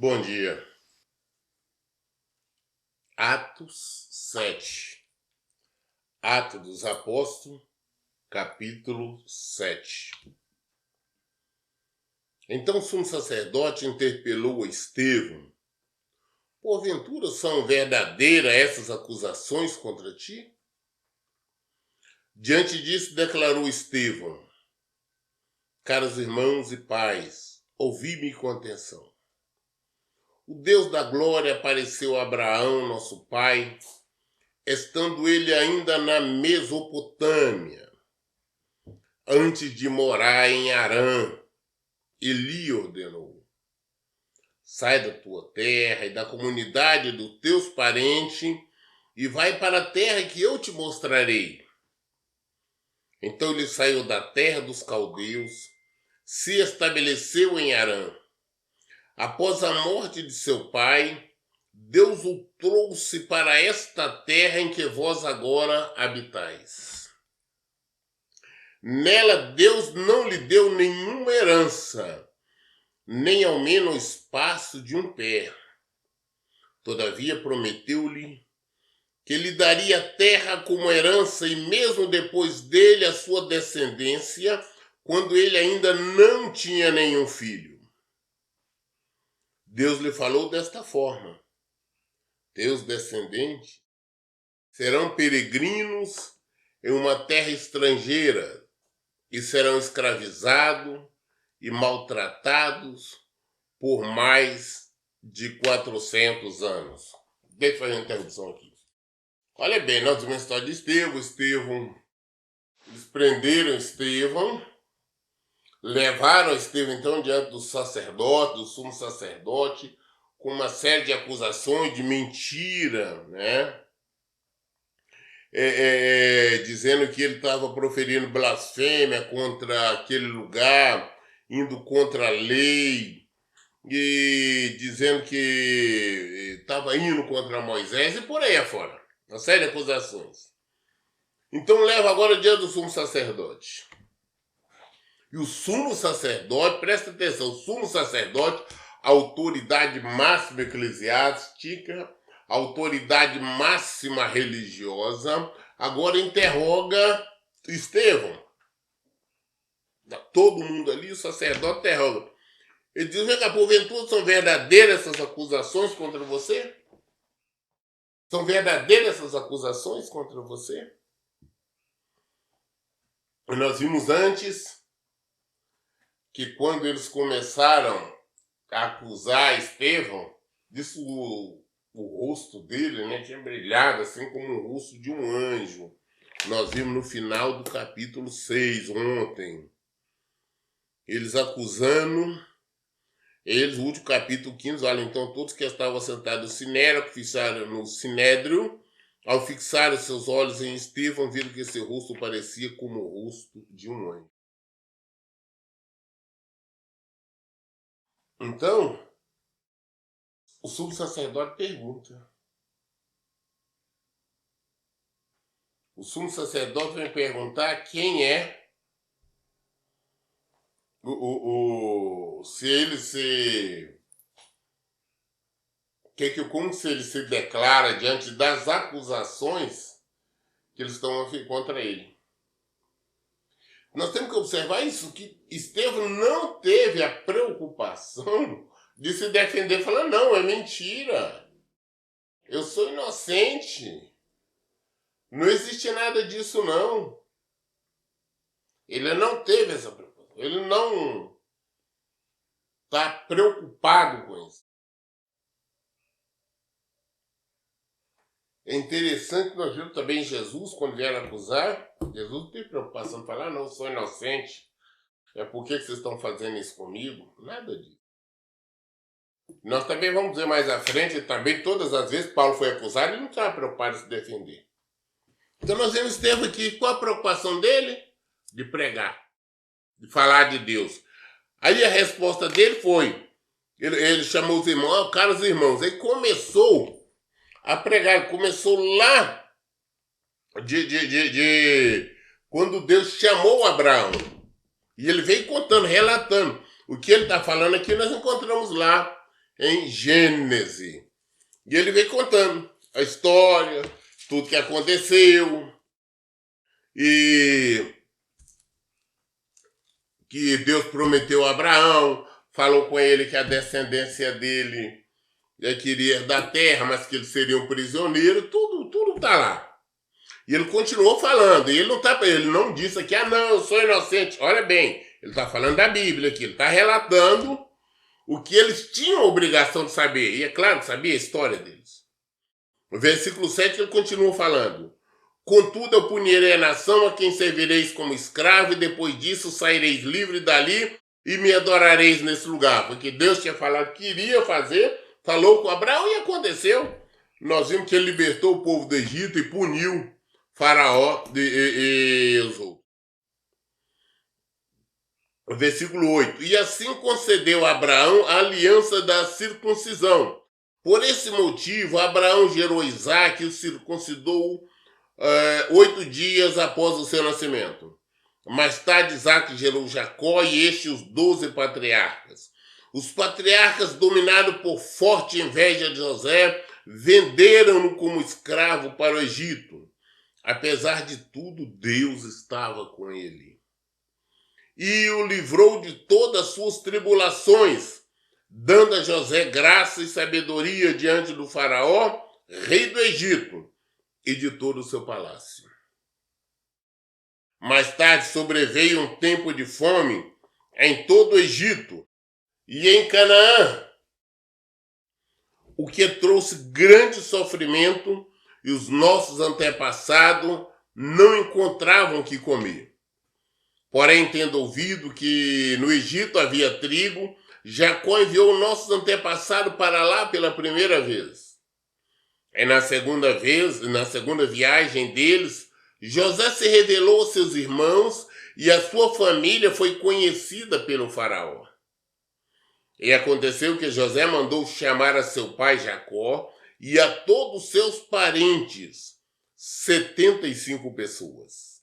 Bom dia. Atos 7. Atos dos Apóstolos, capítulo 7. Então o sumo sacerdote interpelou a Estevão: porventura são verdadeiras essas acusações contra ti? Diante disso declarou Estevão: caros irmãos e pais, ouvi-me com atenção. O Deus da glória apareceu a Abraão, nosso pai, estando ele ainda na Mesopotâmia, antes de morar em Harã. E lhe ordenou: sai da tua terra e da comunidade dos teus parentes e vai para a terra que eu te mostrarei. Então ele saiu da terra dos caldeus, se estabeleceu em Harã. Após a morte de seu pai, Deus o trouxe para esta terra em que vós agora habitais. Nela Deus não lhe deu nenhuma herança, nem ao menos espaço de um pé. Todavia prometeu-lhe que lhe daria a terra como herança e mesmo depois dele a sua descendência, quando ele ainda não tinha nenhum filho. Deus lhe falou desta forma: teus descendentes serão peregrinos em uma terra estrangeira e serão escravizados e maltratados por mais de 400 anos. Deixa eu fazer uma interrupção aqui. Olha bem, nós vimos a história de Estevão. Eles prenderam Estevão, levaram Estevão então diante do sacerdote, do sumo sacerdote, com uma série de acusações de mentira, né? Dizendo que ele estava proferindo blasfêmia contra aquele lugar, indo contra a lei, e dizendo que estava indo contra Moisés e por aí afora. Uma série de acusações. Então leva agora diante do sumo sacerdote. E o sumo sacerdote, presta atenção, o sumo sacerdote, a autoridade máxima eclesiástica, a autoridade máxima religiosa, agora interroga Estevão. Todo mundo ali, o sacerdote interroga. Ele diz: vem cá, porventura são verdadeiras essas acusações contra você? São verdadeiras essas acusações contra você? E nós vimos antes que quando eles começaram a acusar Estevão, disse o rosto dele, né, tinha brilhado assim como o rosto de um anjo. Nós vimos no final do capítulo 6 ontem. Eles acusando, eles, o último capítulo 15, olha, então todos que estavam sentados no sinédrio, ao fixar seus olhos em Estevão, viram que esse rosto parecia como o rosto de um anjo. Então, o sumo sacerdote pergunta. O sumo sacerdote vai perguntar quem é como se ele se declara diante das acusações que eles estão contra ele. Nós temos que observar isso, que Estevão não teve a preocupação de se defender, falando: não, é mentira, eu sou inocente, não existe nada disso não. Ele não teve essa preocupação, ele não está preocupado com isso. É interessante que nós vimos também Jesus, quando vieram acusar, Jesus não tem preocupação de falar: não, eu sou inocente, por que vocês estão fazendo isso comigo? Nada disso. Nós também vamos dizer mais à frente, também todas as vezes que Paulo foi acusado, ele não estava preocupado em se defender. Então nós vemos Estevão aqui, qual a preocupação dele? De pregar, de falar de Deus. Aí a resposta dele foi, ele chamou os irmãos: caros irmãos, aí começou a pregar, começou lá quando Deus chamou Abraão. E ele veio contando, relatando. O que ele está falando aqui nós encontramos lá em Gênesis. E ele vem contando a história, tudo que aconteceu, e que Deus prometeu a Abraão, falou com ele que a descendência dele queria herdar a terra, mas que ele seria um prisioneiro, tudo tá lá. E ele continuou falando, e ele não disse aqui, não, eu sou inocente. Olha bem, ele está falando da Bíblia aqui, ele está relatando o que eles tinham a obrigação de saber. E é claro, sabia a história deles. No versículo 7 ele continua falando: contudo eu punirei a nação a quem servireis como escravo, e depois disso saireis livre dali e me adorareis nesse lugar. Porque Deus tinha falado que iria fazer, falou com Abraão e aconteceu. Nós vimos que ele libertou o povo do Egito e puniu Faraó e os outros. Versículo 8. E assim concedeu a Abraão a aliança da circuncisão. Por esse motivo, Abraão gerou Isaque e o circuncidou 8 dias após o seu nascimento. Mais tarde, Isaque gerou Jacó e os 12 patriarcas. Os patriarcas, dominados por forte inveja de José, venderam-no como escravo para o Egito. Apesar de tudo, Deus estava com ele e o livrou de todas as suas tribulações, dando a José graça e sabedoria diante do faraó, rei do Egito, e de todo o seu palácio. Mais tarde sobreveio um tempo de fome em todo o Egito e em Canaã, o que trouxe grande sofrimento, e os nossos antepassados não encontravam o que comer. Porém, tendo ouvido que no Egito havia trigo, Jacó enviou nossos antepassados para lá pela primeira vez. E na segunda viagem deles, José se revelou aos seus irmãos e a sua família foi conhecida pelo faraó. E aconteceu que José mandou chamar a seu pai Jacó e a todos os seus parentes, 75 pessoas.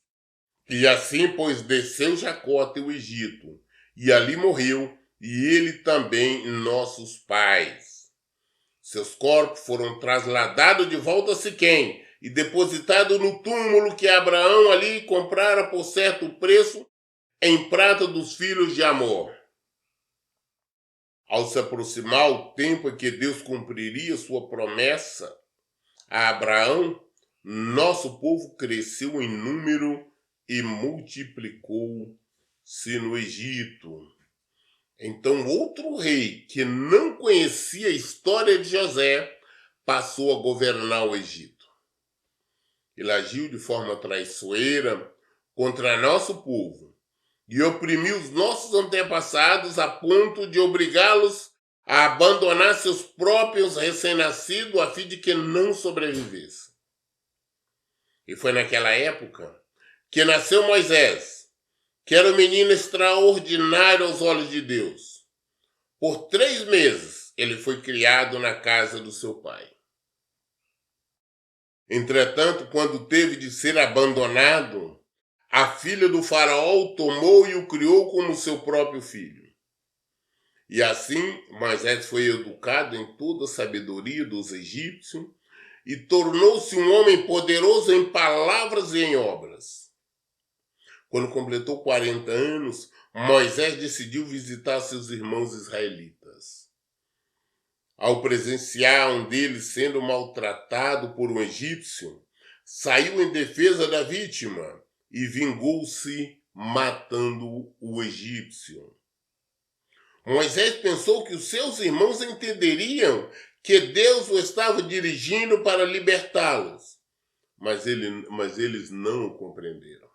E assim, pois, desceu Jacó até o Egito, e ali morreu, e ele também nossos pais. Seus corpos foram trasladados de volta a Siquém e depositados no túmulo que Abraão ali comprara por certo preço em prata dos filhos de Amor. Ao se aproximar o tempo em que Deus cumpriria sua promessa a Abraão, nosso povo cresceu em número e multiplicou-se no Egito. Então outro rei, que não conhecia a história de José, passou a governar o Egito. Ele agiu de forma traiçoeira contra nosso povo e oprimiu os nossos antepassados a ponto de obrigá-los a abandonar seus próprios recém-nascidos a fim de que não sobrevivessem. E foi naquela época que nasceu Moisés, que era um menino extraordinário aos olhos de Deus. Por 3 meses ele foi criado na casa do seu pai. Entretanto, quando teve de ser abandonado, a filha do faraó o tomou e o criou como seu próprio filho. E assim, Moisés foi educado em toda a sabedoria dos egípcios e tornou-se um homem poderoso em palavras e em obras. Quando completou 40 anos, Moisés decidiu visitar seus irmãos israelitas. Ao presenciar um deles sendo maltratado por um egípcio, saiu em defesa da vítima e vingou-se matando o egípcio. Moisés pensou que os seus irmãos entenderiam que Deus o estava dirigindo para libertá-los, mas eles não o compreenderam.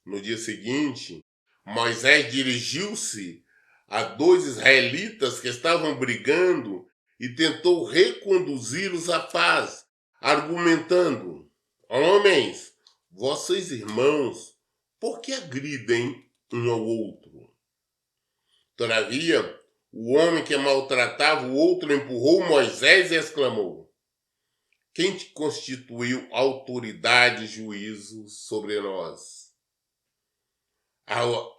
No dia seguinte, Moisés dirigiu-se a 2 israelitas que estavam brigando e tentou reconduzi-los à paz, argumentando: homens, vossos irmãos, por que agridem um ao outro? Todavia, o homem que maltratava o outro empurrou Moisés e exclamou: quem te constituiu autoridade e juízo sobre nós?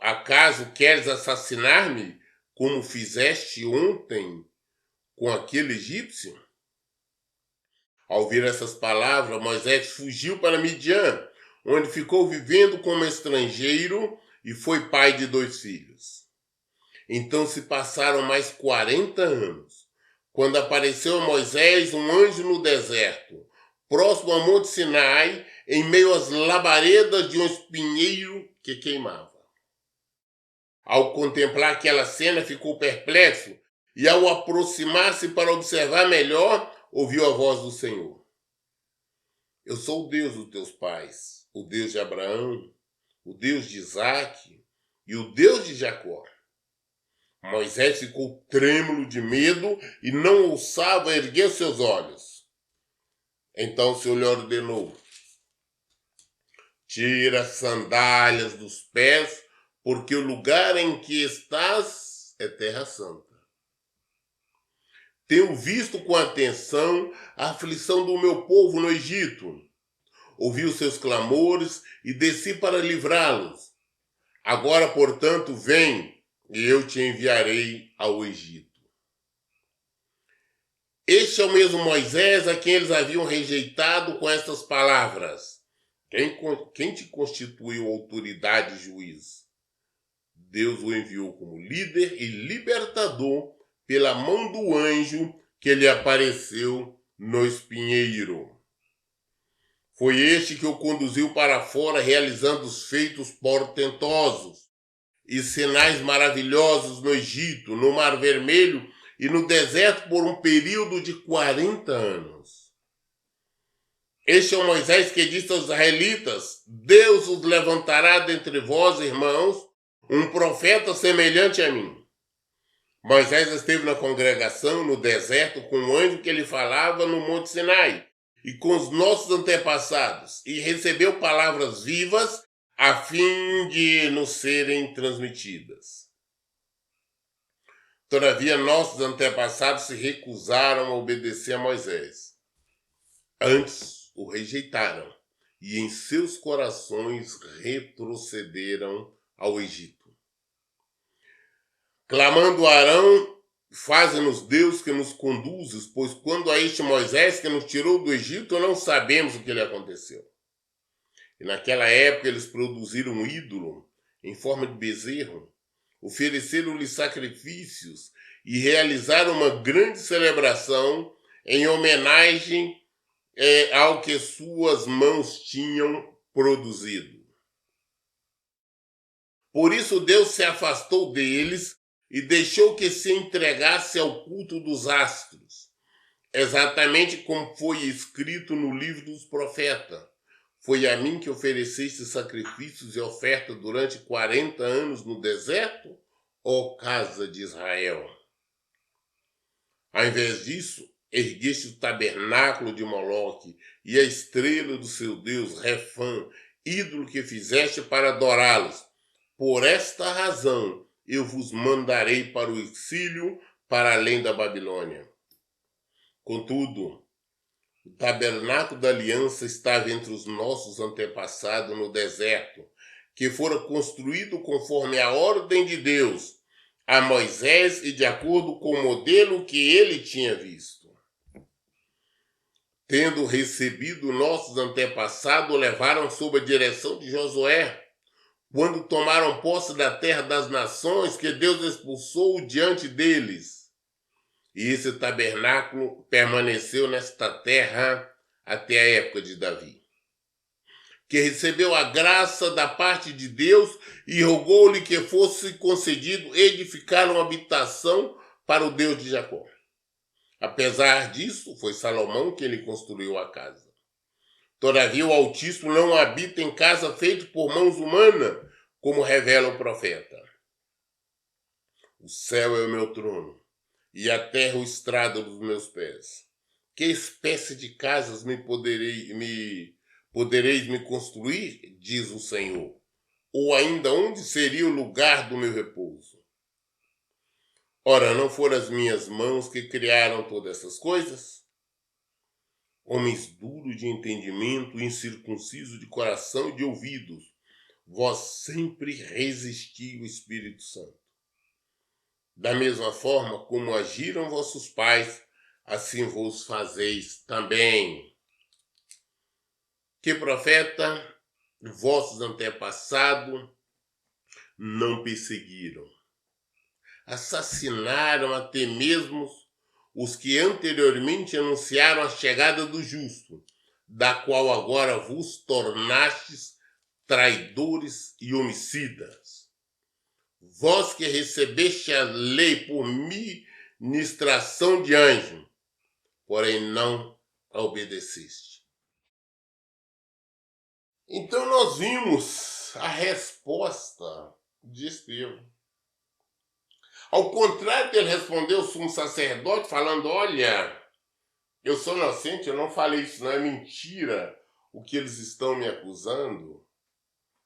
Acaso queres assassinar-me, como fizeste ontem com aquele egípcio? Ao ouvir essas palavras, Moisés fugiu para Midian, onde ficou vivendo como estrangeiro e foi pai de 2 filhos. Então se passaram mais 40 anos, quando apareceu a Moisés um anjo no deserto, próximo ao Monte Sinai, em meio às labaredas de um espinheiro que queimava. Ao contemplar aquela cena, ficou perplexo e, ao aproximar-se para observar melhor, ouviu a voz do Senhor. Eu sou o Deus dos teus pais, o Deus de Abraão, o Deus de Isaque e o Deus de Jacó. Moisés ficou trêmulo de medo e não ousava erguer seus olhos. Então o Senhor lhe ordenou: tira as sandálias dos pés, porque o lugar em que estás é terra santa. Tenho visto com atenção a aflição do meu povo no Egito. Ouvi os seus clamores e desci para livrá-los. Agora, portanto, vem e eu te enviarei ao Egito. Este é o mesmo Moisés a quem eles haviam rejeitado com estas palavras: quem te constituiu autoridade e juiz? Deus o enviou como líder e libertador pela mão do anjo que lhe apareceu no espinheiro. Foi este que o conduziu para fora, realizando os feitos portentosos e sinais maravilhosos no Egito, no Mar Vermelho e no deserto por um período de 40 anos. Este é o Moisés que disse aos israelitas: Deus os levantará dentre vós, irmãos, um profeta semelhante a mim. Moisés esteve na congregação no deserto com o anjo que lhe falava no Monte Sinai e com os nossos antepassados, e recebeu palavras vivas a fim de nos serem transmitidas. Todavia, nossos antepassados se recusaram a obedecer a Moisés. Antes o rejeitaram e em seus corações retrocederam ao Egito. Clamando a Arão: faze-nos Deus que nos conduzes, pois quando a este Moisés que nos tirou do Egito, não sabemos o que lhe aconteceu. E naquela época eles produziram um ídolo em forma de bezerro, ofereceram-lhe sacrifícios e realizaram uma grande celebração em homenagem ao que suas mãos tinham produzido. Por isso Deus se afastou deles e deixou que se entregasse ao culto dos astros, exatamente como foi escrito no livro dos profetas. Foi a mim que ofereceste sacrifícios e oferta durante 40 anos no deserto, ó casa de Israel. Ao invés disso, ergueste o tabernáculo de Moloque e a estrela do seu Deus, Refã, ídolo que fizeste para adorá-los. Por esta razão, eu vos mandarei para o exílio, para além da Babilônia. Contudo, o tabernáculo da aliança estava entre os nossos antepassados no deserto, que fora construído conforme a ordem de Deus, a Moisés e de acordo com o modelo que ele tinha visto. Tendo recebido nossos antepassados, o levaram sob a direção de Josué, quando tomaram posse da terra das nações que Deus expulsou diante deles. E esse tabernáculo permaneceu nesta terra até a época de Davi, que recebeu a graça da parte de Deus e rogou-lhe que fosse concedido edificar uma habitação para o Deus de Jacó. Apesar disso, foi Salomão quem lhe construiu a casa. Todavia, o Altíssimo não habita em casa feita por mãos humanas, como revela o profeta. O céu é o meu trono, e a terra o estrado dos meus pés. Que espécie de casas podereis me construir, diz o Senhor? Ou ainda onde seria o lugar do meu repouso? Ora, não foram as minhas mãos que criaram todas essas coisas? Homens duros de entendimento, incircuncisos de coração e de ouvidos, vós sempre resisti o Espírito Santo. Da mesma forma como agiram vossos pais, assim vos fazeis também. Que profeta vossos antepassados não perseguiram? Assassinaram até mesmo os que anteriormente anunciaram a chegada do justo, da qual agora vos tornastes traidores e homicidas. Vós que recebeste a lei por ministração de anjo, porém não a obedeceste. Então nós vimos a resposta de Estevão. Ao contrário que ele respondeu o sumo sacerdote, falando, olha, eu sou inocente, eu não falei isso, não é mentira o que eles estão me acusando.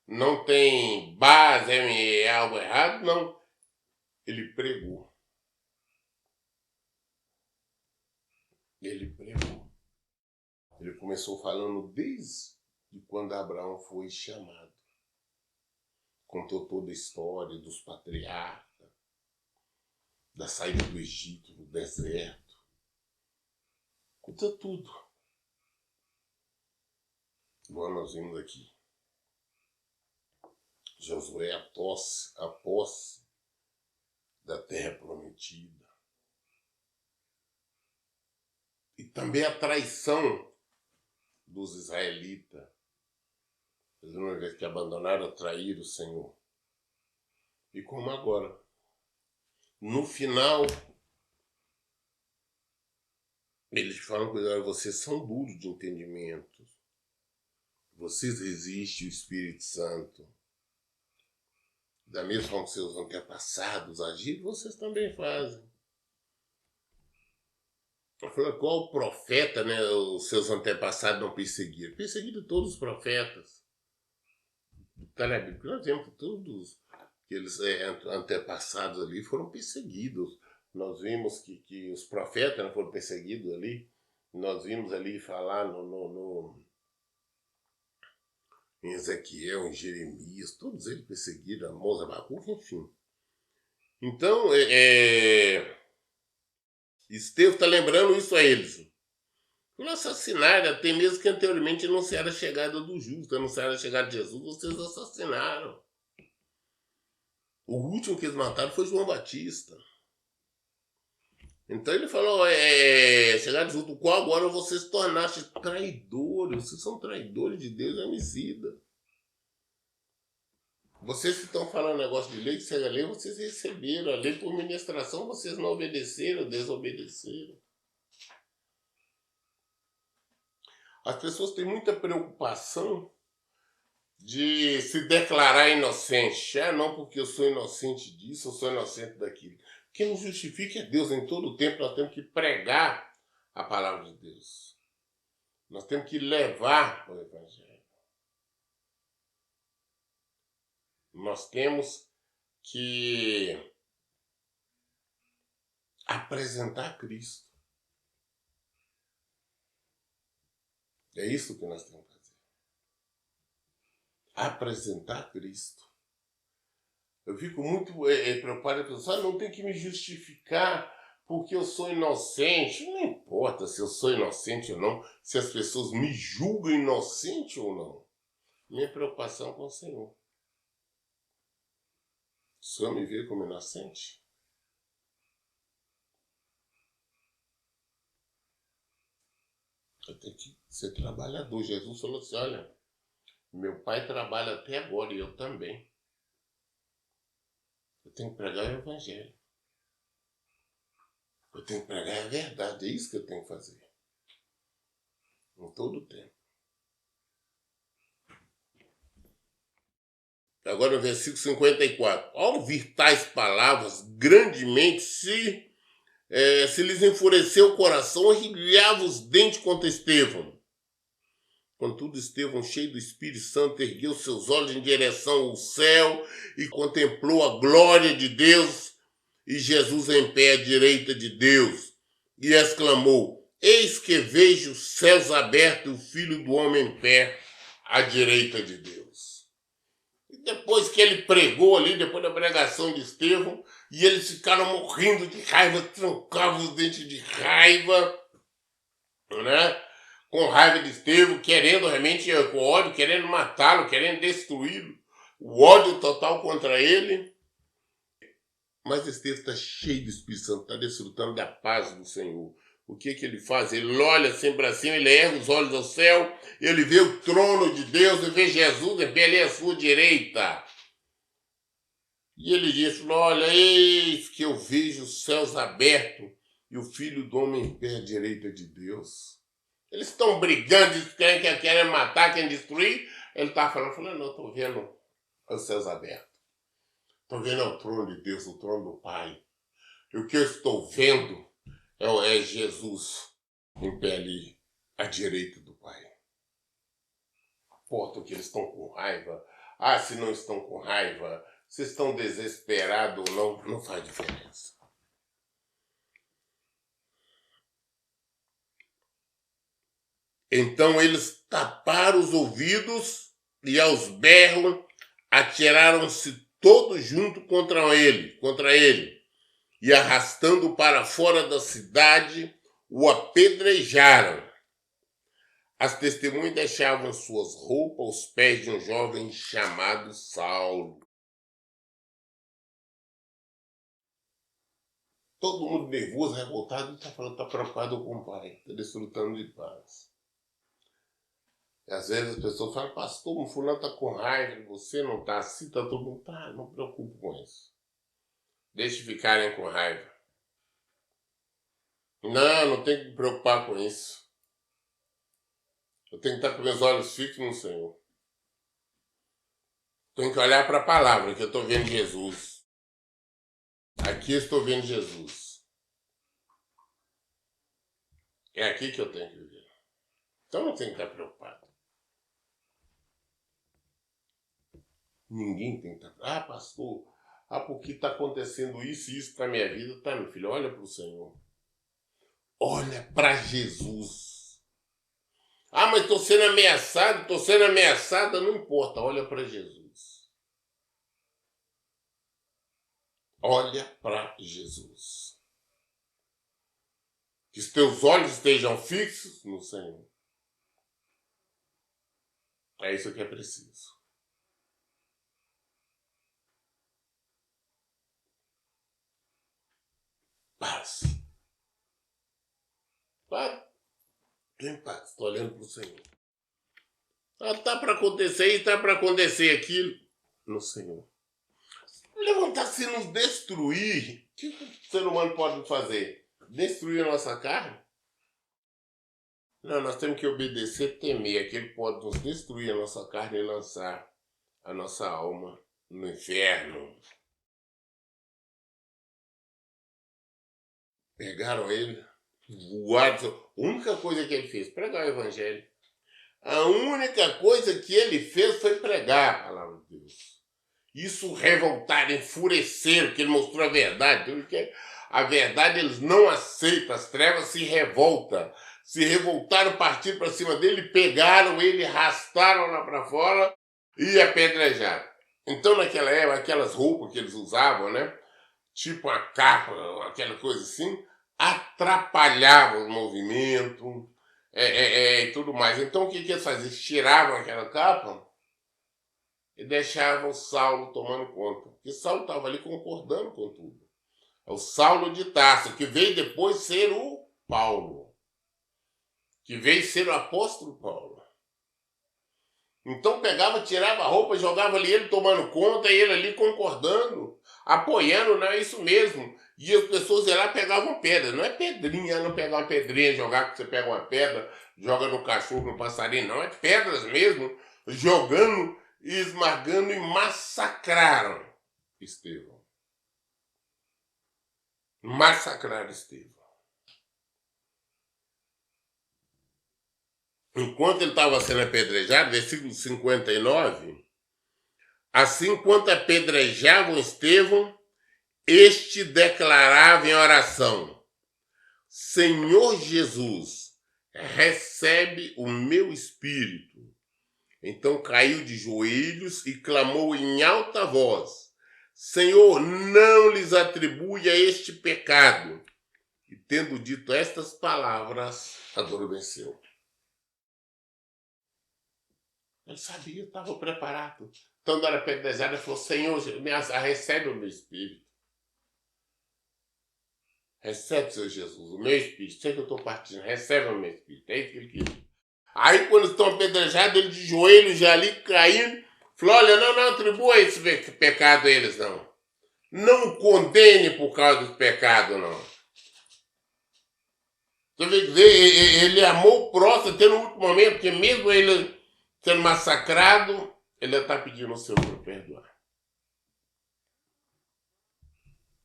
Não tem base, é algo errado, não. Ele pregou. Ele pregou. Ele começou falando desde quando Abraão foi chamado. Contou toda a história dos patriarcas, da saída do Egito, do deserto. Contou tudo. Igual nós vimos aqui. Josué, a posse da terra prometida. E também a traição dos israelitas. Eles uma vez que abandonaram, traíram o Senhor. E como agora? No final, eles falam que vocês são duros de entendimento. Vocês resistem ao Espírito Santo. Da mesma forma que seus antepassados agiram, vocês também fazem. Eu falei, qual profeta, né, os seus antepassados não perseguiram? Perseguiram todos os profetas. Tá na Bíblia, nós vemos que todos aqueles antepassados ali foram perseguidos. Nós vimos que os profetas não foram perseguidos ali. Nós vimos ali falar em Ezequiel, em Jeremias, todos eles perseguiram, Amós, Abacuque, enfim. Então, Estevão está lembrando isso a eles. Não assassinaram, até mesmo que anteriormente anunciaram a chegada do justo, anunciaram a chegada de Jesus, vocês assassinaram. O último que eles mataram foi João Batista. Então ele falou, chegada de Jesus, do qual agora vocês tornaste traidores, vocês são traidores de Deus e homicida. Vocês que estão falando negócio de lei, que segue a lei, vocês receberam a lei por ministração, vocês não obedeceram, desobedeceram. As pessoas têm muita preocupação de se declarar inocente. Não, porque eu sou inocente disso, eu sou inocente daquilo. Quem nos justifica é Deus. Em todo o tempo nós temos que pregar a palavra de Deus. Nós temos que levar o Evangelho. Nós temos que apresentar Cristo. É isso que nós temos que fazer. Apresentar Cristo. Eu fico muito preocupado com pessoas, não tem que me justificar porque eu sou inocente. Não importa se eu sou inocente ou não, se as pessoas me julgam inocente ou não. Minha preocupação é com o Senhor. O Senhor me vê como inocente? Eu tenho que ser trabalhador. Jesus falou assim, olha, meu pai trabalha até agora e eu também. Eu tenho que pregar o Evangelho. Eu tenho que pregar a verdade. É isso que eu tenho que fazer. Em todo o tempo. Agora no versículo 54. Ao ouvir tais palavras, grandemente se lhes enfureceu o coração, arrilhava os dentes contra Estevão. Contudo, Estevão, cheio do Espírito Santo, ergueu seus olhos em direção ao céu e contemplou a glória de Deus e Jesus em pé à direita de Deus. E exclamou, eis que vejo os céus abertos e o Filho do Homem em pé à direita de Deus. E depois que ele pregou ali, depois da pregação de Estevão, E eles ficaram morrendo de raiva, trancavam os dentes de raiva, né? Com raiva de Estevão, querendo realmente, com ódio, querendo matá-lo, querendo destruí-lo. O ódio total contra ele. Mas Estevão está cheio do Espírito Santo, está desfrutando da paz do Senhor. O que ele faz? Ele olha assim para cima, ele ergue os olhos ao céu, ele vê o trono de Deus, ele vê Jesus em pé ali à sua direita. E ele diz, olha, eis que eu vejo os céus abertos e o Filho do Homem em pé à direita de Deus. Eles estão brigando, eles querem matar, querem destruir. Ele está falando, não, estou vendo os céus abertos. Estou vendo o trono de Deus, o trono do Pai. E o que eu estou vendo é Jesus em pé ali à direita do Pai. Importa que eles estão com raiva. Ah, se não estão com raiva, se estão desesperados ou não, não faz diferença. Então eles taparam os ouvidos e aos berros atiraram-se todos juntos contra ele, e arrastando para fora da cidade, o apedrejaram. As testemunhas deixavam suas roupas aos pés de um jovem chamado Saulo. Todo mundo nervoso, revoltado, está preocupado com o pai, está desfrutando de paz. E às vezes as pessoas falam, pastor, o fulano está com raiva, você não está assim, está todo mundo, tá, não preocupe com isso. Deixe ficarem com raiva. Não tem que me preocupar com isso. Eu tenho que estar com meus olhos fixos no Senhor. Tenho que olhar para a palavra, que eu estou vendo Jesus. Aqui eu estou vendo Jesus. É aqui que eu tenho que viver. Então não tenho que estar preocupado. Ninguém tem que estar... Ah, pastor, porque está acontecendo isso e isso na minha vida. Tá, meu filho, olha para o Senhor. Olha para Jesus. Ah, mas estou sendo ameaçada, não importa, olha para Jesus. Olha para Jesus. Que os teus olhos estejam fixos no Senhor. É isso que é preciso. Paz. Tem paz. Estou olhando para o Senhor. Tá para acontecer isso, tá para acontecer aquilo. No Senhor. Levantar-se e nos destruir. O que o ser humano pode fazer? Destruir a nossa carne? Não, nós temos que obedecer, temer, que ele pode nos destruir a nossa carne e lançar a nossa alma no inferno. Pegaram ele, voaram. A única coisa que ele fez, pregar o evangelho. A única coisa que ele fez foi pregar a palavra de Deus. Isso revoltaram, enfureceram, porque ele mostrou a verdade. A verdade eles não aceitam, as trevas se revoltam. Se revoltaram, partiram para cima dele, pegaram ele, arrastaram lá para fora e apedrejaram. Então naquela época, aquelas roupas que eles usavam, né? Tipo uma capa, aquela coisa assim, atrapalhavam o movimento e tudo mais. Então o que eles faziam? Eles tiravam aquela capa e deixavam Saulo tomando conta. Porque Saulo estava ali concordando com tudo. É o Saulo de Tarso, que veio depois ser o Paulo. Que veio ser o apóstolo Paulo. Então pegava, tirava a roupa, jogava ali ele tomando conta, e ele ali concordando, apoiando, não é isso mesmo. E as pessoas iam lá e pegavam pedra. Não é pedrinha, não pegar uma pedrinha, jogar que você pega uma pedra, joga no cachorro, no passarinho, não. É pedras mesmo, jogando, esmagando e massacraram Estevão. Massacraram Estevão. Enquanto ele estava sendo apedrejado, versículo 59, assim quanto apedrejavam Estevão, este declarava em oração: Senhor Jesus, recebe o meu espírito. Então caiu de joelhos e clamou em alta voz: Senhor, não lhes atribua este pecado. E tendo dito estas palavras, adormeceu. Ele sabia, estava preparado. Então, na hora pedesada, ele falou, Senhor, recebe o meu espírito. Recebe, Senhor Jesus, o meu espírito. Sei que eu estou partindo, recebe o meu espírito. É isso que ele queria. Aí, quando estão apedrejados, ele de joelhos já ali, caindo, falou, olha, não atribua esse pecado a eles, não. Não o condene por causa dos pecados, não. Você vê que ele amou o próximo até no último momento, porque mesmo ele sendo massacrado, ele está pedindo ao Senhor para perdoar.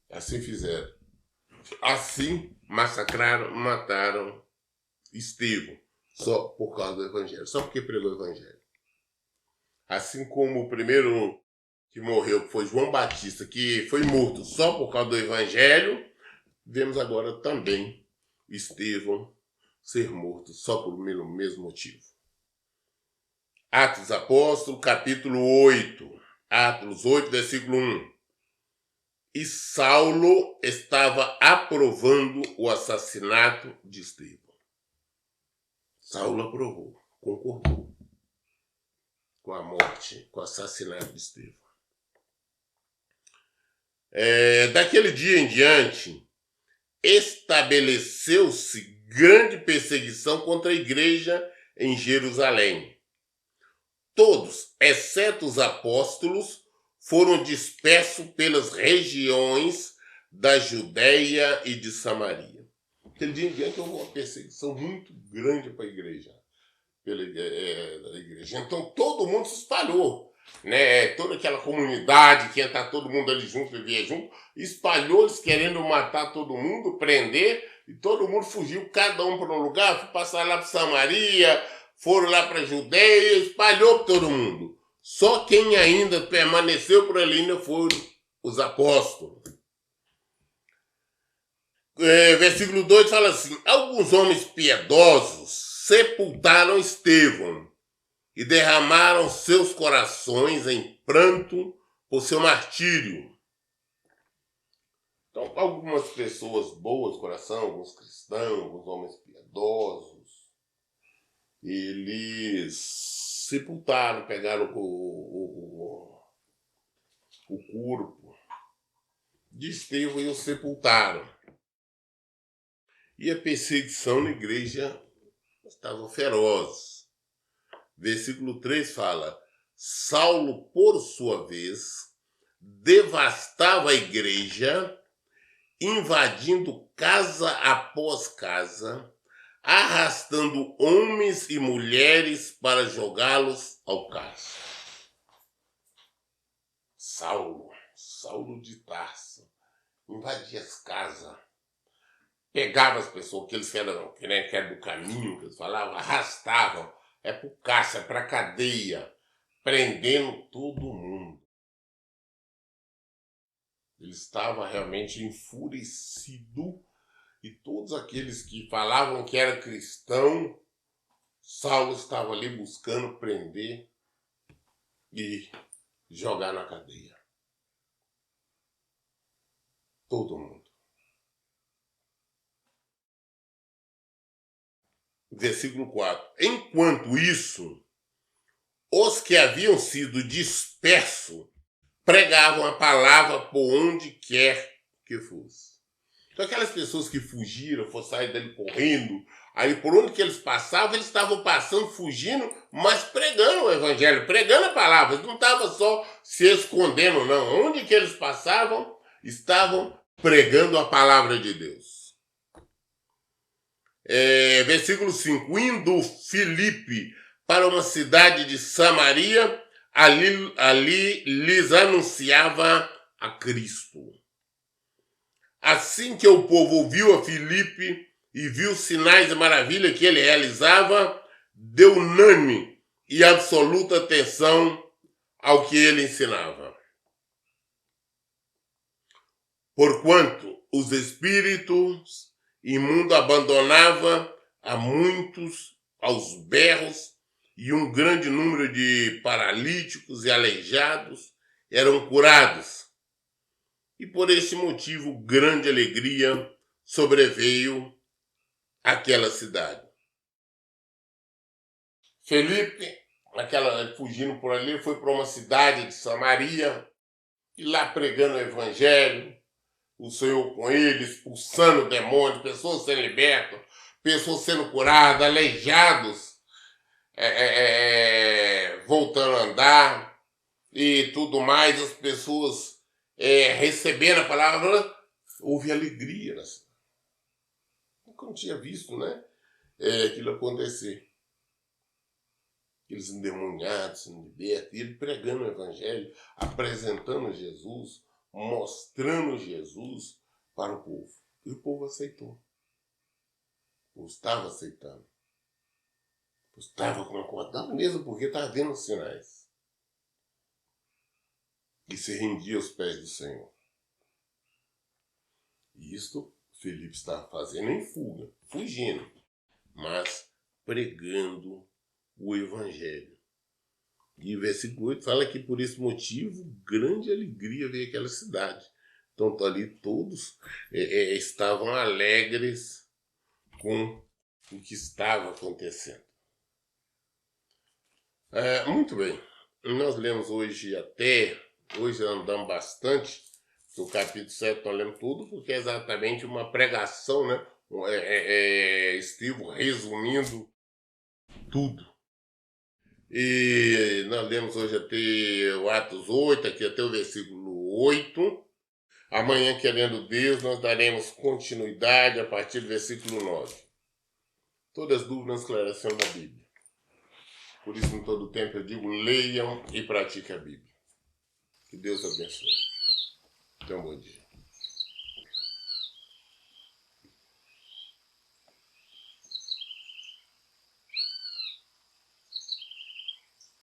Assim fizeram. Assim massacraram, mataram Estevão, só por causa do Evangelho, só porque pregou o Evangelho. Assim como o primeiro que morreu foi João Batista, que foi morto só por causa do Evangelho, vemos agora também Estevão ser morto só por mesmo motivo. Atos dos Apóstolos, capítulo 8. Atos 8, versículo 1. E Saulo estava aprovando o assassinato de Estevão. Saulo aprovou, concordou com a morte, com o assassinato de Estevão. Daquele dia em diante, estabeleceu-se grande perseguição contra a igreja em Jerusalém. Todos, exceto os apóstolos, foram dispersos pelas regiões da Judéia e de Samaria. Aquele dia em diante houve uma perseguição muito grande para a igreja. Então todo mundo se espalhou. Né? Toda aquela comunidade que ia estar todo mundo ali junto, vivia junto, espalhou-se querendo matar todo mundo, prender, e todo mundo fugiu, cada um para um lugar, foi passar lá para Samaria, foram lá para a Judéia, espalhou para todo mundo. Só quem ainda permaneceu por ali ainda foram os apóstolos. Versículo 2 fala assim, alguns homens piedosos sepultaram Estevão e derramaram seus corações em pranto por seu martírio. Então, algumas pessoas boas de coração, alguns cristãos, alguns homens piedosos, eles sepultaram, pegaram o corpo de Estevão e o sepultaram. E a perseguição na igreja estava feroz. Versículo 3 fala, Saulo, por sua vez, devastava a igreja, invadindo casa após casa, arrastando homens e mulheres para jogá-los ao cárcere. Saulo de Tarso, invadia as casas, pegava as pessoas, que eram do caminho, que eles falavam, arrastavam, para o cárcere, para a cadeia, prendendo todo mundo. Ele estava realmente enfurecido e todos aqueles que falavam que era cristão, Saulo estava ali buscando prender e jogar na cadeia. Todo mundo. Versículo 4. Enquanto isso, os que haviam sido dispersos pregavam a palavra por onde quer que fosse. Então aquelas pessoas que fugiram, foram sair dele correndo, aí por onde que eles passavam, eles estavam passando, fugindo, mas pregando o evangelho, pregando a palavra. Eles não estavam só se escondendo, não. Onde que eles passavam, estavam pregando a palavra de Deus. Versículo 5. Indo Filipe para uma cidade de Samaria, ali lhes anunciava a Cristo. Assim que o povo ouviu a Filipe e viu os sinais e maravilha que ele realizava, deu unânime e absoluta atenção ao que ele ensinava. Porquanto os espíritos imundos abandonava a muitos aos berros, e um grande número de paralíticos e aleijados eram curados. e por esse motivo grande alegria sobreveio àquela cidade. Felipe, fugindo por ali, foi para uma cidade de Samaria e lá pregando o evangelho, o Senhor com ele, expulsando demônios, pessoas sendo libertas, pessoas sendo curadas, aleijados, voltando a andar e tudo mais, as pessoas recebendo a palavra, houve alegria na cidade. Nunca não tinha visto, né? Aquilo acontecer. Aqueles endemoniados sendo libertos, e ele pregando o evangelho, apresentando Jesus, mostrando Jesus para o povo. E o povo aceitou. O povo estava aceitando. O povo estava concordando mesmo porque estava vendo os sinais. E se rendia aos pés do Senhor. E isto Felipe estava fazendo em fuga, fugindo, mas pregando o evangelho. E o versículo 8 fala que por esse motivo grande alegria veio àquela cidade. Então ali todos estavam alegres com o que estava acontecendo. Muito bem, nós lemos hoje andamos bastante, no capítulo 7 nós lemos tudo, porque é exatamente uma pregação, né? Estevão resumindo tudo. E nós lemos hoje até o Atos 8, aqui até o versículo 8. Amanhã, querendo Deus, nós daremos continuidade a partir do versículo 9. Todas as dúvidas, esclarecendo da Bíblia. Por isso, em todo tempo, eu digo, leiam e pratiquem a Bíblia. Que Deus abençoe. Tenha um bom dia.